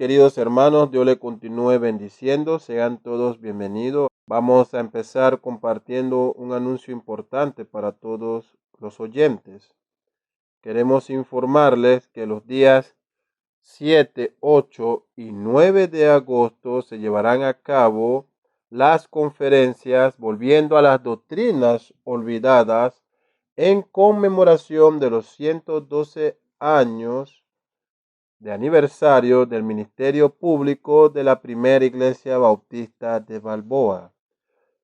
queridos hermanos, Dios le continúe bendiciendo, sean todos bienvenidos. Vamos a empezar compartiendo un anuncio importante para todos los oyentes. Queremos informarles que los días 7, 8 y 9 de agosto se llevarán a cabo las conferencias Volviendo a las Doctrinas Olvidadas en conmemoración de los 112 años de aniversario del ministerio público de la primera iglesia bautista de Balboa.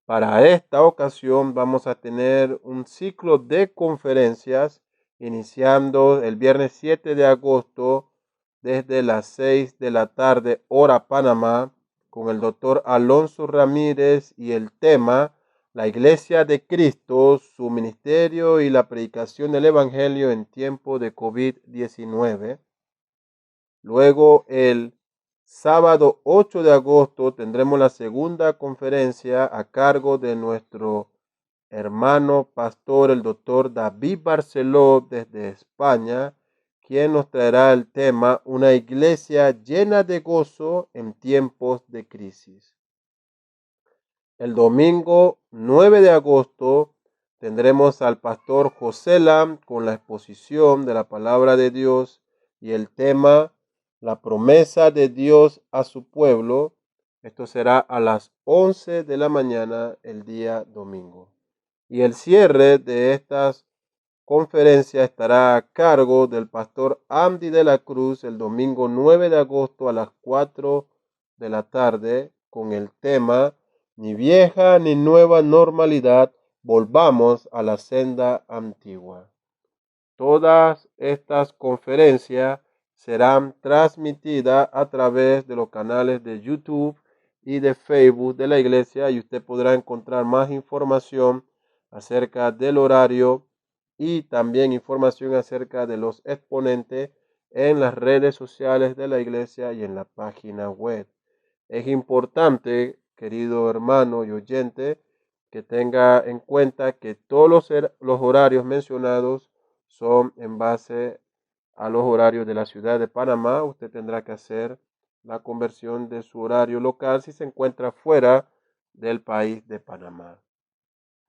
Para esta ocasión vamos a tener un ciclo de conferencias iniciando el viernes 7 de agosto desde las 6 de la tarde hora Panamá con el doctor Alonso Ramírez y el tema La Iglesia de Cristo, su ministerio y la predicación del Evangelio en tiempo de COVID-19. Luego, el sábado 8 de agosto tendremos la segunda conferencia a cargo de nuestro hermano pastor, el doctor David Barceló, desde España, quien nos traerá el tema Una iglesia llena de gozo en tiempos de crisis. El domingo 9 de agosto tendremos al pastor José Lam con la exposición de la palabra de Dios y el tema La promesa de Dios a su pueblo. Esto será a las 11 de la mañana el día domingo. Y el cierre de estas conferencias estará a cargo del pastor Andy de la Cruz el domingo 9 de agosto a las 4 de la tarde con el tema Ni vieja ni nueva normalidad, volvamos a la senda antigua. Todas estas conferencias serán transmitidas a través de los canales de YouTube y de Facebook de la iglesia y usted podrá encontrar más información acerca del horario y también información acerca de los exponentes en las redes sociales de la iglesia y en la página web. Es importante, querido hermano y oyente, que tenga en cuenta que todos los horarios mencionados son en base a los horarios de la ciudad de Panamá. Usted tendrá que hacer la conversión de su horario local si se encuentra fuera del país de Panamá.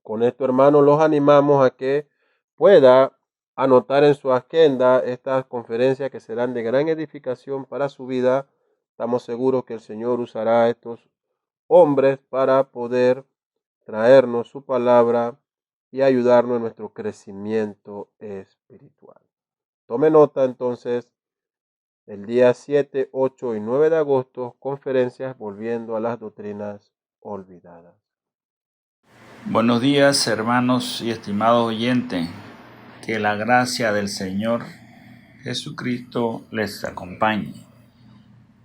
Con esto, hermanos, los animamos a que pueda anotar en su agenda estas conferencias que serán de gran edificación para su vida. Estamos seguros que el Señor usará a estos hombres para poder traernos su palabra y ayudarnos en nuestro crecimiento espiritual. Tome nota entonces, el día 7, 8 y 9 de agosto, conferencias Volviendo a las Doctrinas Olvidadas. Buenos días, hermanos y estimados oyentes. Que la gracia del Señor Jesucristo les acompañe.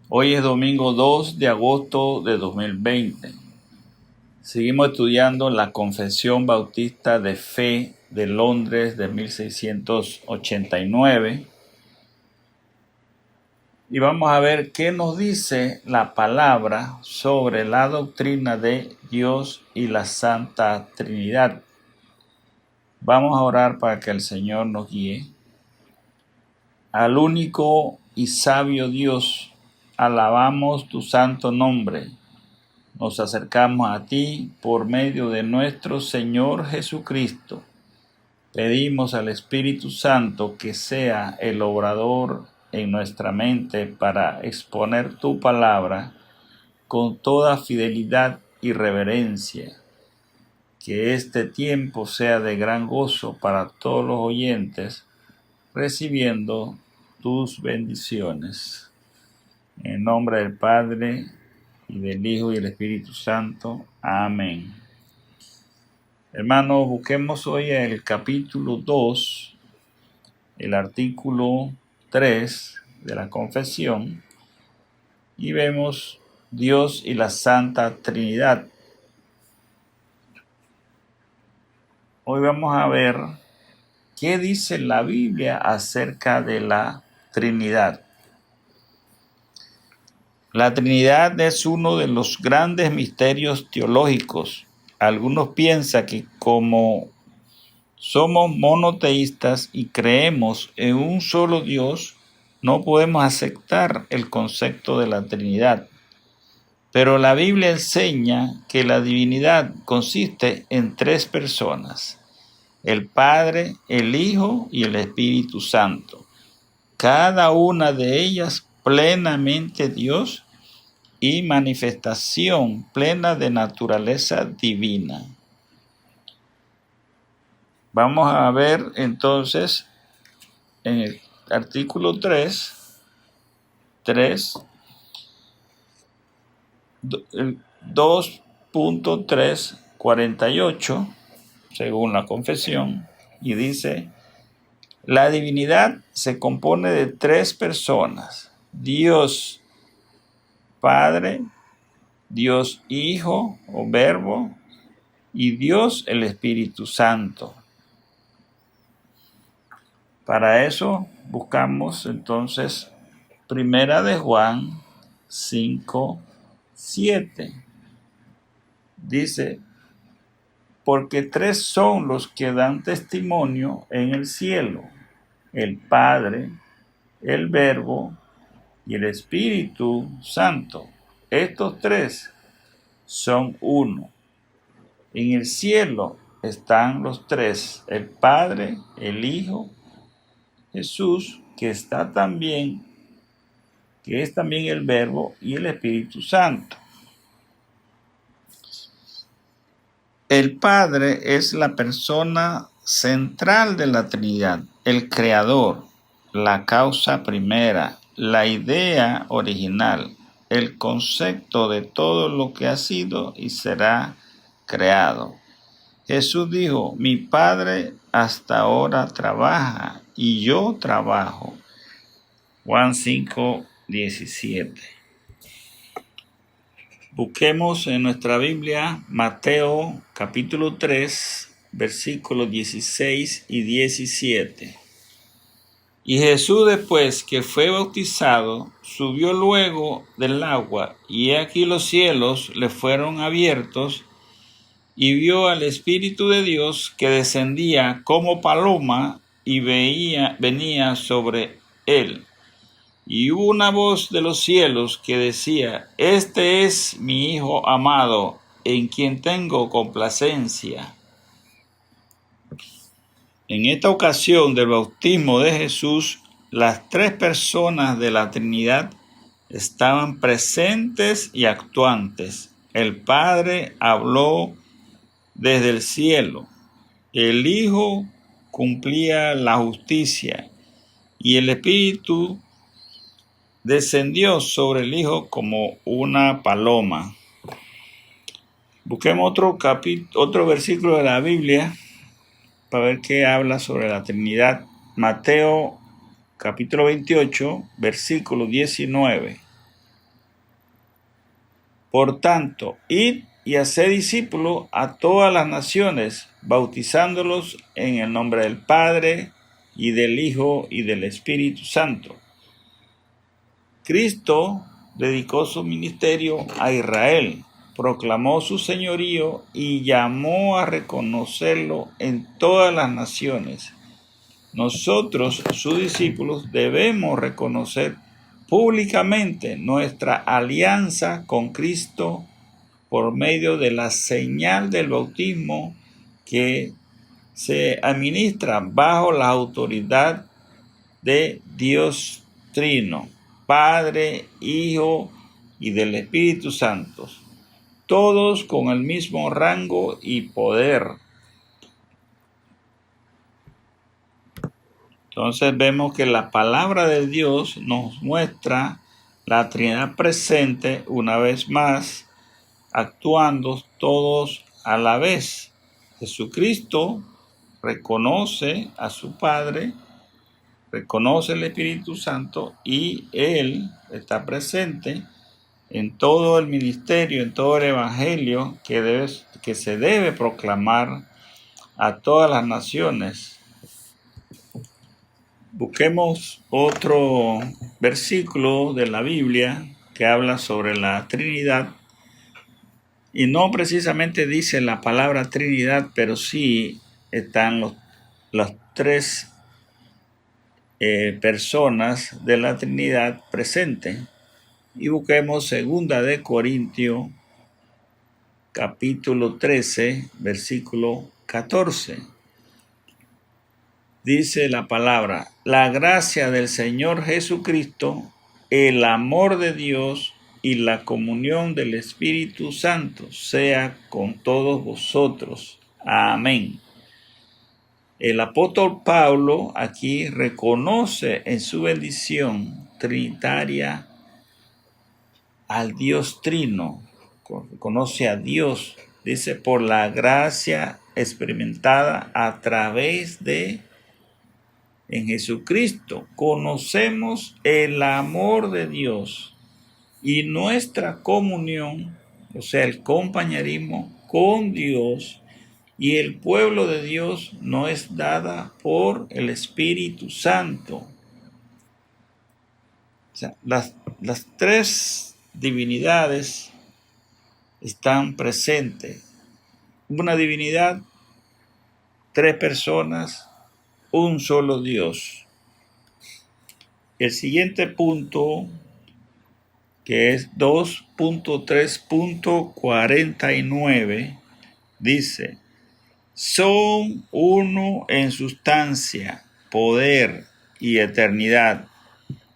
Hoy es domingo 2 de agosto de 2020. Seguimos estudiando la Confesión Bautista de Fe de Londres de 1689. Y vamos a ver qué nos dice la palabra sobre la doctrina de Dios y la Santa Trinidad. Vamos a orar para que el Señor nos guíe. Al único y sabio Dios, alabamos tu santo nombre. Nos acercamos a ti por medio de nuestro Señor Jesucristo. Pedimos al Espíritu Santo que sea el obrador en nuestra mente para exponer tu palabra con toda fidelidad y reverencia. Que este tiempo sea de gran gozo para todos los oyentes, recibiendo tus bendiciones. En el nombre del Padre, y del Hijo y del Espíritu Santo. Amén. Hermanos, busquemos hoy el capítulo 2, el artículo 3 de la confesión, y vemos Dios y la Santa Trinidad. Hoy vamos a ver qué dice la Biblia acerca de la Trinidad. La Trinidad es uno de los grandes misterios teológicos. Algunos piensan que como somos monoteístas y creemos en un solo Dios, no podemos aceptar el concepto de la Trinidad. Pero la Biblia enseña que la divinidad consiste en 3 personas: el Padre, el Hijo y el Espíritu Santo. Cada una de ellas plenamente Dios y manifestación plena de naturaleza divina. Vamos a ver entonces en el artículo 2.348, según la confesión, y dice: la divinidad se compone de 3 personas: Dios Padre, Dios Hijo o Verbo y Dios el Espíritu Santo. Para eso buscamos entonces Primera de Juan 5:7. Dice: porque 3 son los que dan testimonio en el cielo, el Padre, el Verbo y el Espíritu Santo. Estos 3 son uno. En el cielo están los 3, el Padre, el Hijo, Jesús, que es también el Verbo, y el Espíritu Santo. El Padre es la persona central de la Trinidad, el Creador, la causa primera, la idea original, el concepto de todo lo que ha sido y será creado. Jesús dijo: mi Padre hasta ahora trabaja y yo trabajo. Juan 5:17. Busquemos en nuestra Biblia Mateo capítulo 3, versículos 16 y 17. Y Jesús, después que fue bautizado, subió luego del agua, y he aquí los cielos le fueron abiertos, y vio al Espíritu de Dios que descendía como paloma y venía sobre él. Y hubo una voz de los cielos que decía: este es mi Hijo amado, en quien tengo complacencia. En esta ocasión del bautismo de Jesús, las 3 personas de la Trinidad estaban presentes y actuantes. El Padre habló desde el cielo, el Hijo cumplía la justicia y el Espíritu descendió sobre el Hijo como una paloma. Busquemos otro versículo de la Biblia para ver qué habla sobre la Trinidad. Mateo capítulo 28, versículo 19. Por tanto, id y haced discípulos a todas las naciones, bautizándolos en el nombre del Padre y del Hijo y del Espíritu Santo. Cristo dedicó su ministerio a Israel, proclamó su señorío y llamó a reconocerlo en todas las naciones. Nosotros, sus discípulos, debemos reconocer públicamente nuestra alianza con Cristo por medio de la señal del bautismo que se administra bajo la autoridad de Dios Trino, Padre, Hijo y del Espíritu Santo, todos con el mismo rango y poder. Entonces vemos que la palabra de Dios nos muestra la Trinidad presente una vez más, actuando todos a la vez. Jesucristo reconoce a su Padre, reconoce el Espíritu Santo y Él está presente en todo el ministerio, en todo el evangelio que se debe proclamar a todas las naciones. Busquemos otro versículo de la Biblia que habla sobre la Trinidad, y no precisamente dice la palabra Trinidad, pero sí están los 3 personas de la Trinidad presente. Y busquemos 2 Corintios capítulo 13, versículo 14. Dice la palabra: la gracia del Señor Jesucristo, el amor de Dios y la comunión del Espíritu Santo sea con todos vosotros. Amén. El apóstol Pablo aquí reconoce en su bendición trinitaria al Dios Trino, conoce a Dios, dice, por la gracia experimentada a través de en Jesucristo. Conocemos el amor de Dios y nuestra comunión, o sea, el compañerismo con Dios y el pueblo de Dios no es dada por el Espíritu Santo. O sea, las tres divinidades están presentes. Una divinidad, tres personas, un solo Dios. El siguiente punto, que es 2.3.49, dice: son uno en sustancia, poder y eternidad.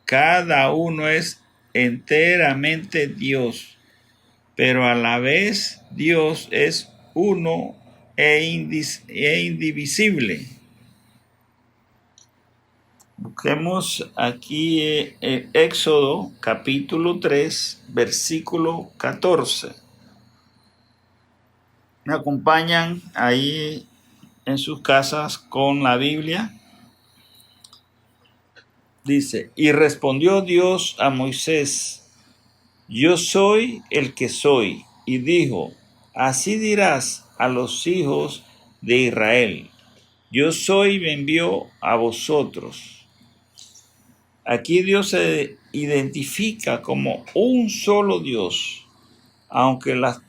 Cada uno es enteramente Dios, pero a la vez Dios es uno e indivisible. Busquemos aquí Éxodo capítulo 3, versículo 14. ¿Me acompañan ahí en sus casas con la Biblia? Dice: y respondió Dios a Moisés: yo soy el que soy. Y dijo: así dirás a los hijos de Israel: yo soy, me envió a vosotros. Aquí Dios se identifica como un solo Dios, aunque las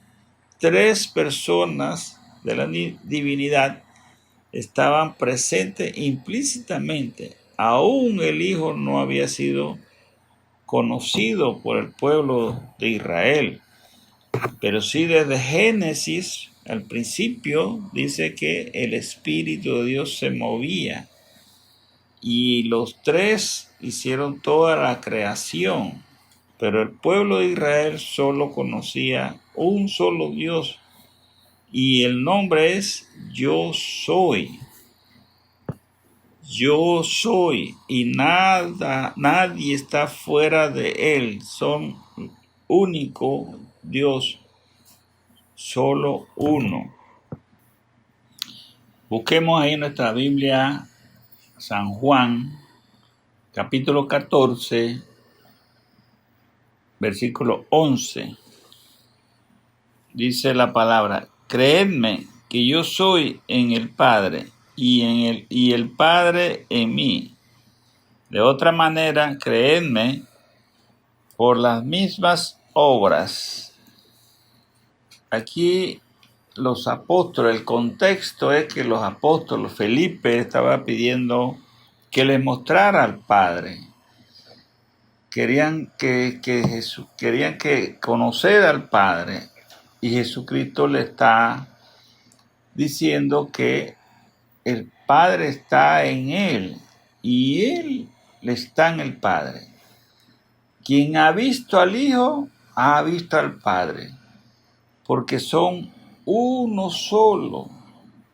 tres personas de la divinidad estaban presentes implícitamente. Aún el Hijo no había sido conocido por el pueblo de Israel, pero sí desde Génesis, al principio, dice que el Espíritu de Dios se movía y los tres hicieron toda la creación, pero el pueblo de Israel solo conocía un solo Dios y el nombre es Yo Soy. Yo soy y nadie está fuera de él. Son único Dios, solo uno. Busquemos ahí en nuestra Biblia San Juan, capítulo 14, versículo 11. Dice la palabra: creedme que yo soy en el Padre y el Padre en mí. De otra manera, creedme por las mismas obras. Aquí los apóstoles, el contexto es que los apóstoles, Felipe estaba pidiendo que les mostrara al Padre. Querían que conocer al Padre, y Jesucristo le está diciendo que el Padre está en él y él está en el Padre. Quien ha visto al Hijo ha visto al Padre, porque son uno solo,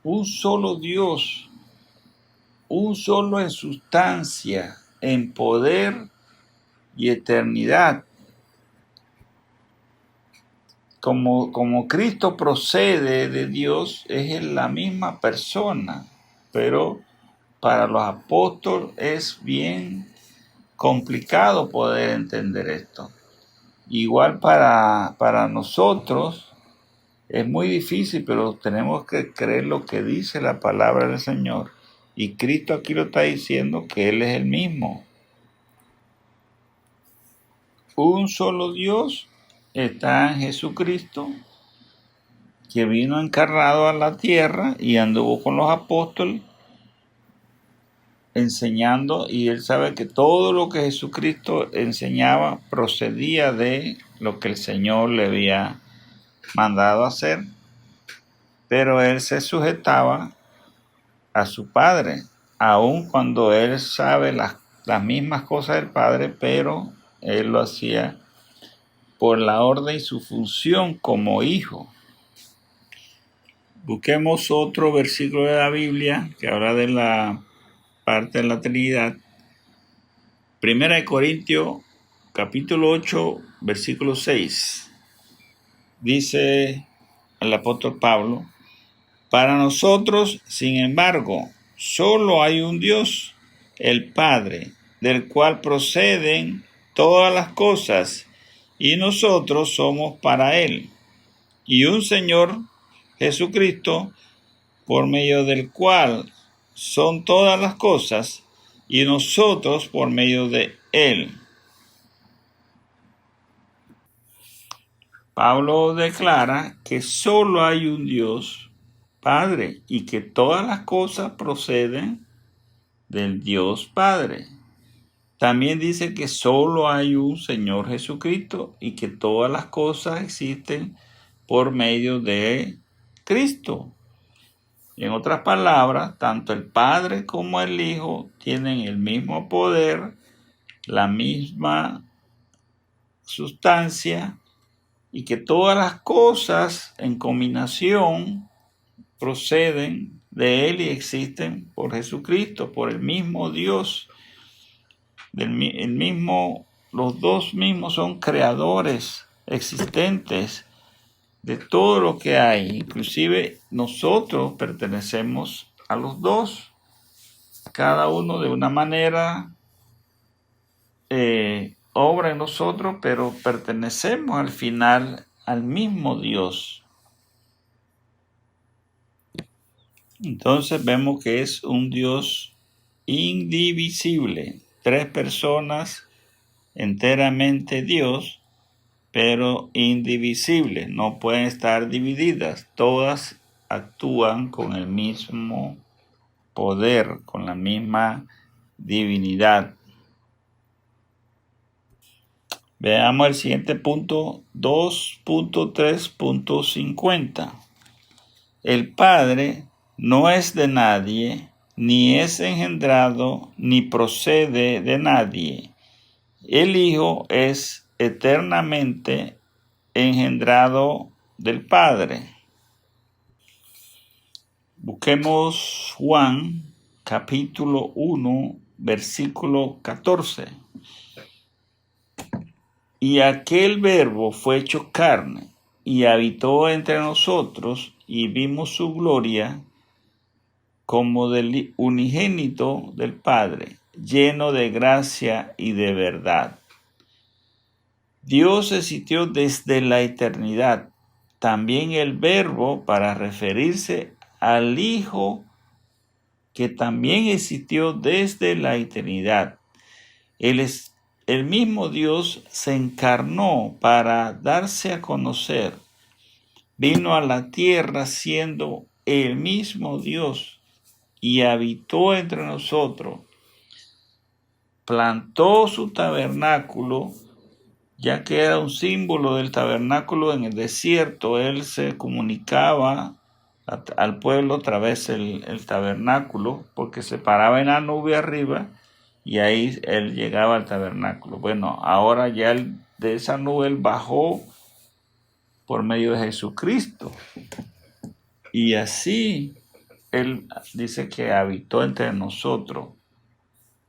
un solo Dios, un solo en sustancia, en poder y eternidad. Como Cristo procede de Dios, es la misma persona, pero para los apóstoles es bien complicado poder entender esto. Igual para nosotros es muy difícil, pero tenemos que creer lo que dice la palabra del Señor. Y Cristo aquí lo está diciendo, que Él es el mismo. Un solo Dios está en Jesucristo, que vino encarnado a la tierra y anduvo con los apóstoles enseñando, y él sabe que todo lo que Jesucristo enseñaba procedía de lo que el Señor le había mandado hacer, pero él se sujetaba a su Padre, aun cuando él sabe las mismas cosas del Padre, pero él lo hacía por la orden y su función como hijo. Busquemos otro versículo de la Biblia que habla de la parte de la Trinidad. Primera de Corintios, capítulo 8, versículo 6. Dice el apóstol Pablo: para nosotros, sin embargo, solo hay un Dios, el Padre, del cual proceden todas las cosas, y nosotros somos para Él, y un Señor, Jesucristo, por medio del cual son todas las cosas, y nosotros por medio de Él. Pablo declara que solo hay un Dios, Padre, y que todas las cosas proceden del Dios Padre. También dice que solo hay un Señor Jesucristo y que todas las cosas existen por medio de Cristo. En otras palabras, tanto el Padre como el Hijo tienen el mismo poder, la misma sustancia, y que todas las cosas en combinación proceden de Él y existen por Jesucristo, por el mismo Dios. Los dos mismos son creadores existentes de todo lo que hay. Inclusive nosotros pertenecemos a los dos, cada uno de una manera obra en nosotros, pero pertenecemos al final al mismo Dios. Entonces vemos que es un Dios indivisible, tres personas, enteramente Dios, pero indivisible, no pueden estar divididas, todas actúan con el mismo poder, con la misma divinidad. Veamos el siguiente punto, 2.3.50. El Padre no es de nadie, ni es engendrado, ni procede de nadie. El Hijo es eternamente engendrado del Padre. Busquemos Juan capítulo 1, versículo 14. Y aquel Verbo fue hecho carne y habitó entre nosotros, y vimos su gloria como del unigénito del Padre, lleno de gracia y de verdad. Dios existió desde la eternidad. También el Verbo, para referirse al Hijo, que también existió desde la eternidad. El mismo Dios se encarnó para darse a conocer. Vino a la tierra siendo el mismo Dios y habitó entre nosotros. Plantó su tabernáculo, ya que era un símbolo del tabernáculo en el desierto. Él se comunicaba al pueblo a través del tabernáculo, porque se paraba en la nube arriba y ahí él llegaba al tabernáculo. Bueno, ahora ya de esa nube él bajó por medio de Jesucristo, y así él dice que habitó entre nosotros.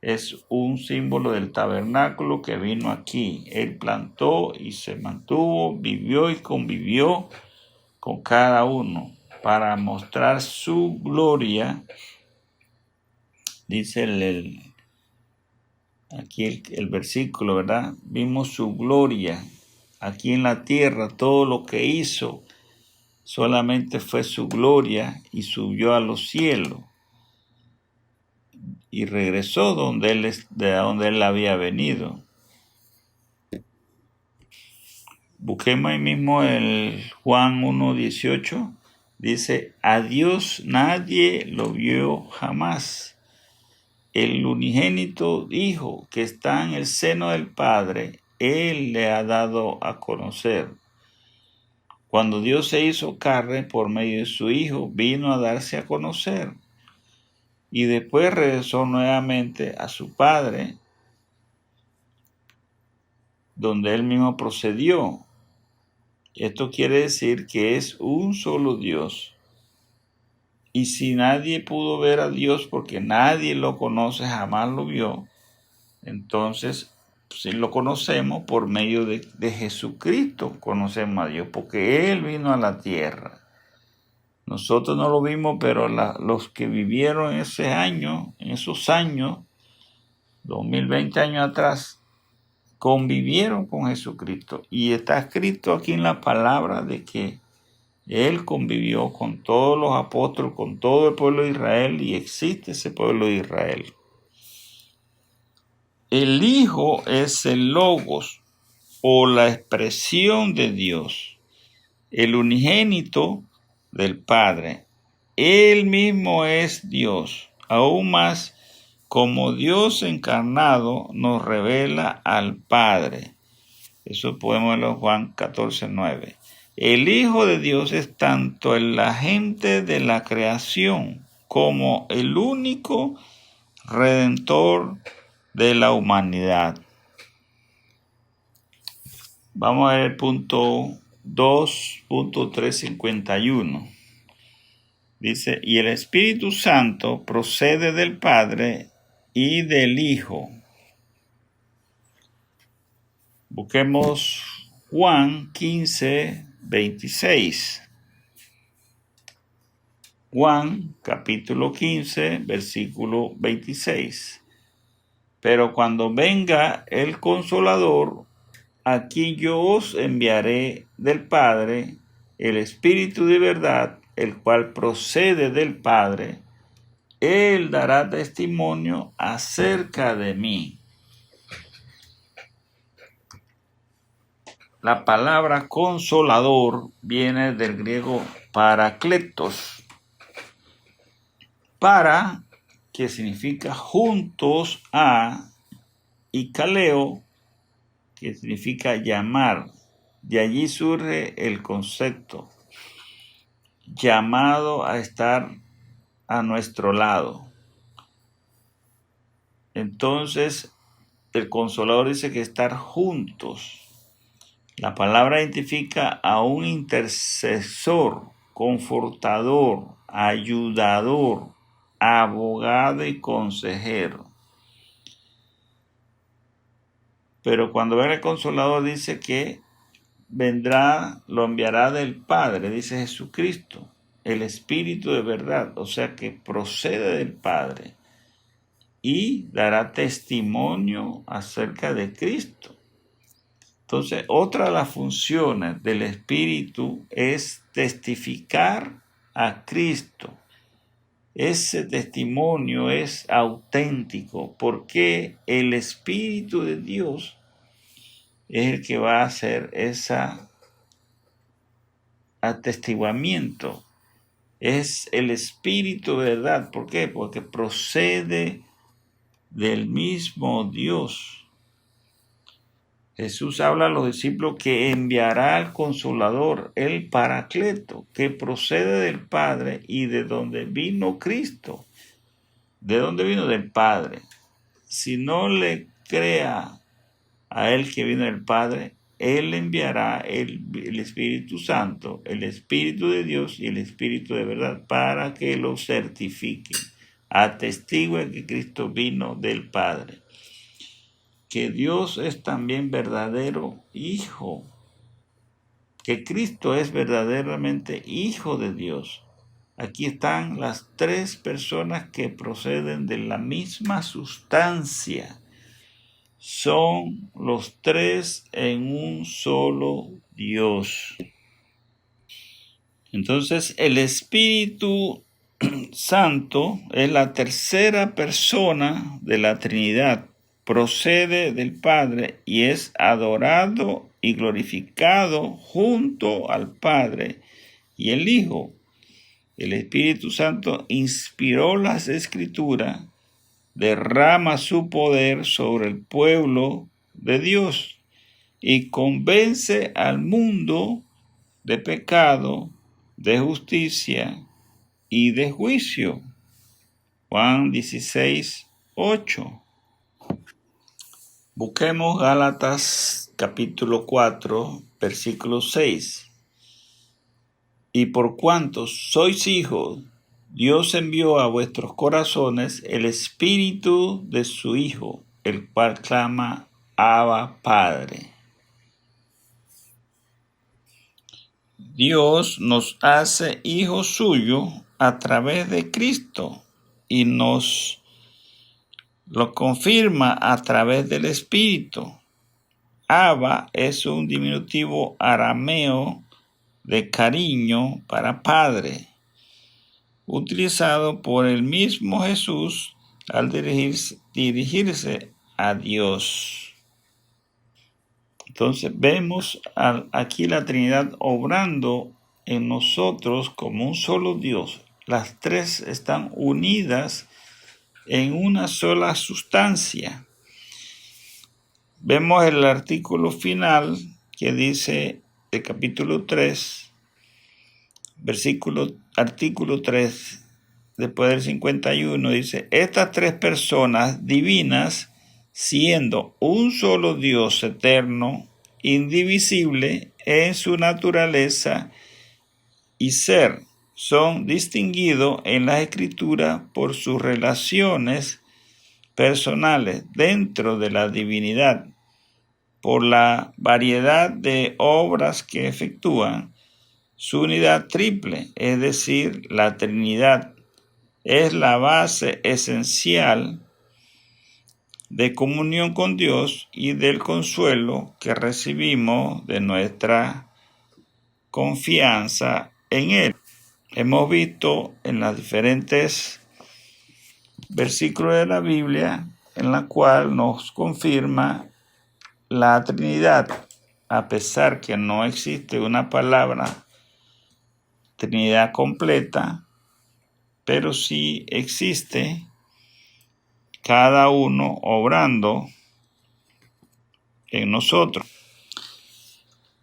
Es un símbolo del tabernáculo que vino aquí. Él plantó y se mantuvo, vivió y convivió con cada uno para mostrar su gloria. Dice aquí el versículo, ¿verdad? Vimos su gloria aquí en la tierra. Todo lo que hizo solamente fue su gloria, y subió a los cielos y regresó de donde él había venido. Busquemos ahí mismo el Juan 1:18. Dice: a Dios nadie lo vio jamás. el unigénito Hijo que está en el seno del Padre, Él le ha dado a conocer. Cuando Dios se hizo carne por medio de su Hijo, vino a darse a conocer. Y después regresó nuevamente a su Padre, donde Él mismo procedió. Esto quiere decir que es un solo Dios. Y si nadie pudo ver a Dios porque nadie lo conoce, jamás lo vio, entonces si lo conocemos por medio de Jesucristo, conocemos a Dios, porque Él vino a la tierra. Nosotros no lo vimos, pero los que vivieron en esos años, 2020 años atrás, convivieron con Jesucristo. Y está escrito aquí en la palabra de que Él convivió con todos los apóstoles, con todo el pueblo de Israel, y existe ese pueblo de Israel. El Hijo es el Logos, o la expresión de Dios, el unigénito del Padre. Él mismo es Dios, aún más como Dios encarnado nos revela al Padre. Eso podemos verlo en Juan 14:9. El Hijo de Dios es tanto el agente de la creación como el único redentor de la humanidad. Vamos a ver el punto 2.351. Dice, y el Espíritu Santo procede del Padre y del Hijo. Busquemos Juan 15:26. Juan capítulo 15, versículo 26. Pero cuando venga el Consolador, aquí yo os enviaré del Padre el Espíritu de verdad, el cual procede del Padre. Él dará testimonio acerca de mí. La palabra consolador viene del griego parakletos. Para, que significa juntos a, y kaleo, que significa llamar. De allí surge el concepto, llamado a estar a nuestro lado. Entonces, el Consolador dice que estar juntos. La palabra identifica a un intercesor, confortador, ayudador, abogado y consejero. Pero cuando venga el Consolador dice que vendrá, lo enviará del Padre, dice Jesucristo, el Espíritu de verdad, o sea que procede del Padre y dará testimonio acerca de Cristo. Entonces, otra de las funciones del Espíritu es testificar a Cristo. Ese testimonio es auténtico porque el Espíritu de Dios es el que va a hacer ese atestiguamiento. Es el Espíritu de verdad. ¿Por qué? Porque procede del mismo Dios. Jesús habla a los discípulos que enviará al Consolador, el Paracleto, que procede del Padre y de donde vino Cristo. ¿De dónde vino? Del Padre. Si no le crea a él que vino del Padre, Él enviará el Espíritu Santo, el Espíritu de Dios y el Espíritu de verdad para que lo certifiquen, atestiguen que Cristo vino del Padre. Que Dios es también verdadero Hijo, que Cristo es verdaderamente Hijo de Dios. Aquí están las tres personas que proceden de la misma sustancia. Son los tres en un solo Dios. Entonces, el Espíritu Santo es la tercera persona de la Trinidad. Procede del Padre y es adorado y glorificado junto al Padre y el Hijo. El Espíritu Santo inspiró las Escrituras derrama su poder sobre el pueblo de Dios y convence al mundo de pecado, de justicia y de juicio. Juan 16, 8. Busquemos Gálatas capítulo 4, versículo 6. Y por cuanto sois hijos, Dios envió a vuestros corazones el espíritu de su Hijo, el cual clama, Abba, Padre. Dios nos hace hijos suyos a través de Cristo y nos lo confirma a través del Espíritu. Abba es un diminutivo arameo de cariño para padre, utilizado por el mismo Jesús al dirigirse a Dios. Entonces vemos aquí la Trinidad obrando en nosotros como un solo Dios. Las tres están unidas en una sola sustancia. Vemos el artículo final que dice el capítulo 3, artículo 3, después del 51, dice: estas tres personas divinas, siendo un solo Dios eterno, indivisible en su naturaleza y ser, son distinguidos en la Escritura por sus relaciones personales dentro de la divinidad, por la variedad de obras que efectúan. Su unidad triple, es decir, la Trinidad, es la base esencial de comunión con Dios y del consuelo que recibimos de nuestra confianza en Él. Hemos visto en los diferentes versículos de la Biblia en la cual nos confirma la Trinidad, a pesar que no existe una palabra Trinidad completa, pero sí existe cada uno obrando en nosotros.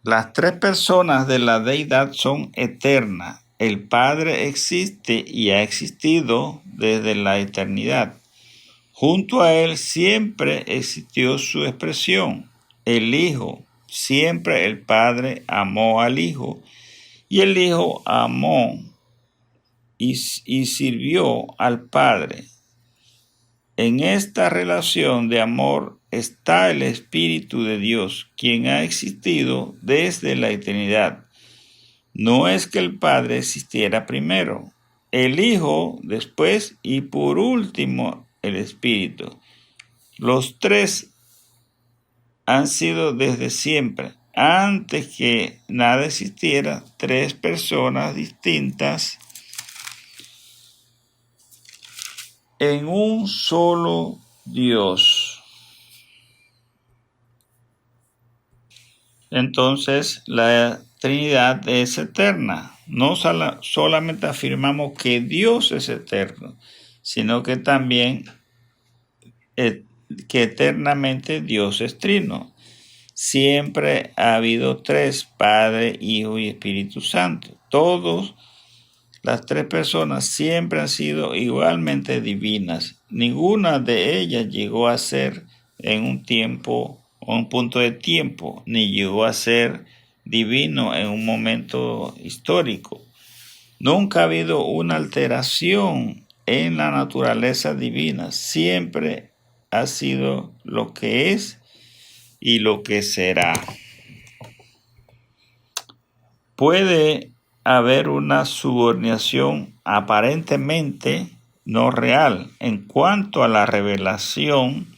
Las tres personas de la deidad son eternas. El Padre existe y ha existido desde la eternidad. Junto a Él siempre existió su expresión, el Hijo. Siempre el Padre amó al Hijo y el Hijo amó y sirvió al Padre. En esta relación de amor está el Espíritu de Dios, quien ha existido desde la eternidad. No es que el Padre existiera primero, el Hijo después y por último el Espíritu. Los tres han sido desde siempre, antes que nada existiera, tres personas distintas en un solo Dios. Entonces, la Trinidad es eterna. No solamente afirmamos que Dios es eterno, sino que también que eternamente Dios es trino. Siempre ha habido tres: Padre, Hijo y Espíritu Santo. Las tres personas siempre han sido igualmente divinas. Ninguna de ellas llegó a ser en un tiempo o un punto de tiempo, ni llegó a ser divino en un momento histórico. Nunca ha habido una alteración en la naturaleza divina. Siempre ha sido lo que es y lo que será. Puede haber una subordinación aparentemente no real en cuanto a la revelación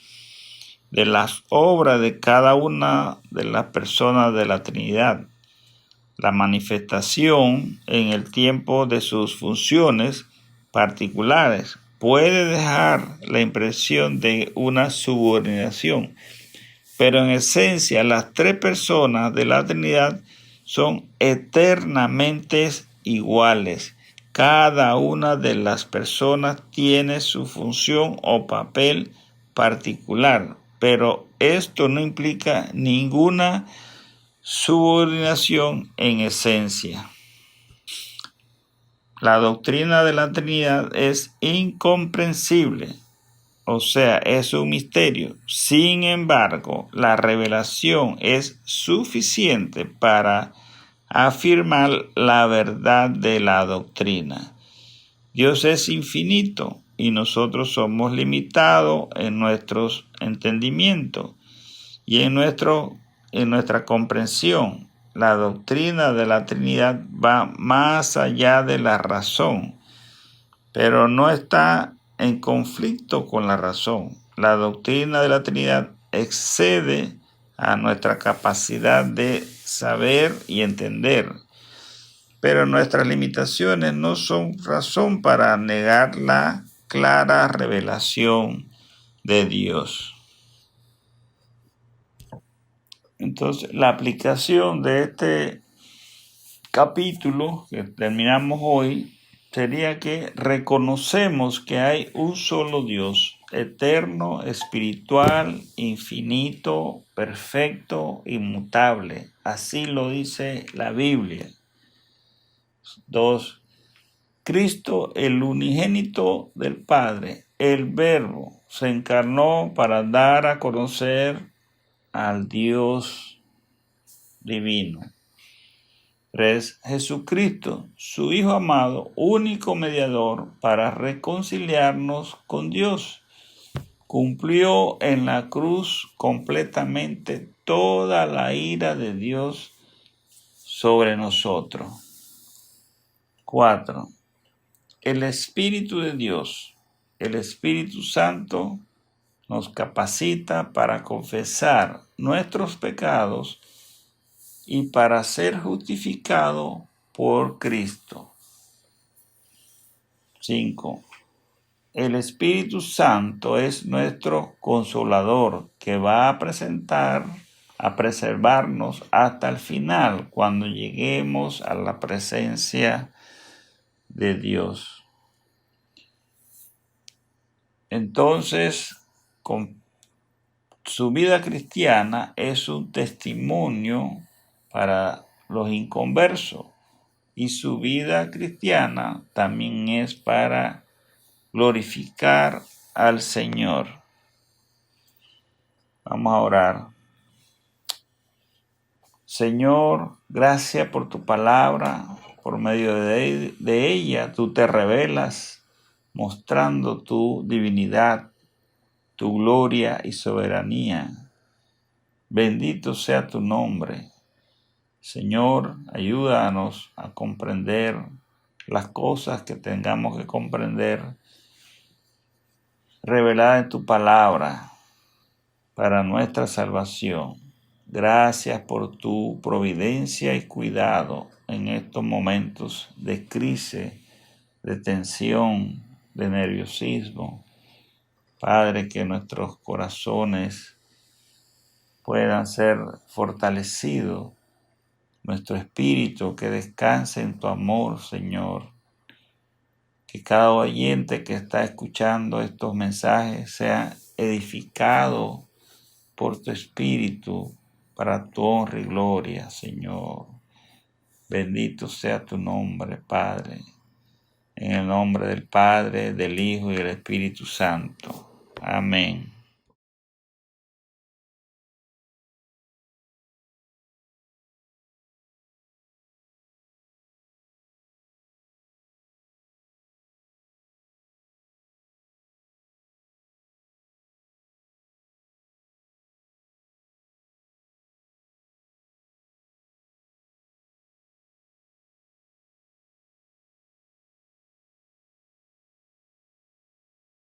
de las obras de cada una de las personas de la Trinidad. La manifestación en el tiempo de sus funciones particulares puede dejar la impresión de una subordinación, pero en esencia las tres personas de la Trinidad son eternamente iguales. Cada una de las personas tiene su función o papel particular, pero esto no implica ninguna subordinación en esencia. La doctrina de la Trinidad es incomprensible, o sea, es un misterio. Sin embargo, la revelación es suficiente para afirmar la verdad de la doctrina. Dios es infinito y nosotros somos limitados en nuestros entendimientos y en nuestra comprensión. La doctrina de la Trinidad va más allá de la razón, pero no está en conflicto con la razón. La doctrina de la Trinidad excede a nuestra capacidad de saber y entender, pero nuestras limitaciones no son razón para negar la clara revelación de Dios. Entonces, la aplicación de este capítulo que terminamos hoy sería que reconocemos que hay un solo Dios, eterno, espiritual, infinito, perfecto, inmutable. Así lo dice la Biblia. 2. Cristo, el unigénito del Padre, el Verbo, se encarnó para dar a conocer al Dios divino. 3. Jesucristo, su Hijo amado, único mediador para reconciliarnos con Dios, cumplió en la cruz completamente toda la ira de Dios sobre nosotros. 4. El Espíritu de Dios, el Espíritu Santo, nos capacita para confesar nuestros pecados y para ser justificado por Cristo. 5. El Espíritu Santo es nuestro consolador que va a preservarnos hasta el final cuando lleguemos a la presencia de Dios. Entonces, con su vida cristiana es un testimonio para los inconversos y su vida cristiana también es para glorificar al Señor. Vamos a orar. Señor, gracias por tu palabra. Por medio de ella tú te revelas mostrando tu divinidad, tu gloria y soberanía. Bendito sea tu nombre. Señor, ayúdanos a comprender las cosas que tengamos que comprender, reveladas en tu palabra para nuestra salvación. Gracias por tu providencia y cuidado en estos momentos de crisis, de tensión, de nerviosismo. Padre, que nuestros corazones puedan ser fortalecidos, nuestro espíritu que descanse en tu amor, Señor. Que cada oyente que está escuchando estos mensajes sea edificado por tu espíritu para tu honra y gloria, Señor. Bendito sea tu nombre, Padre. En el nombre del Padre, del Hijo y del Espíritu Santo. Amén.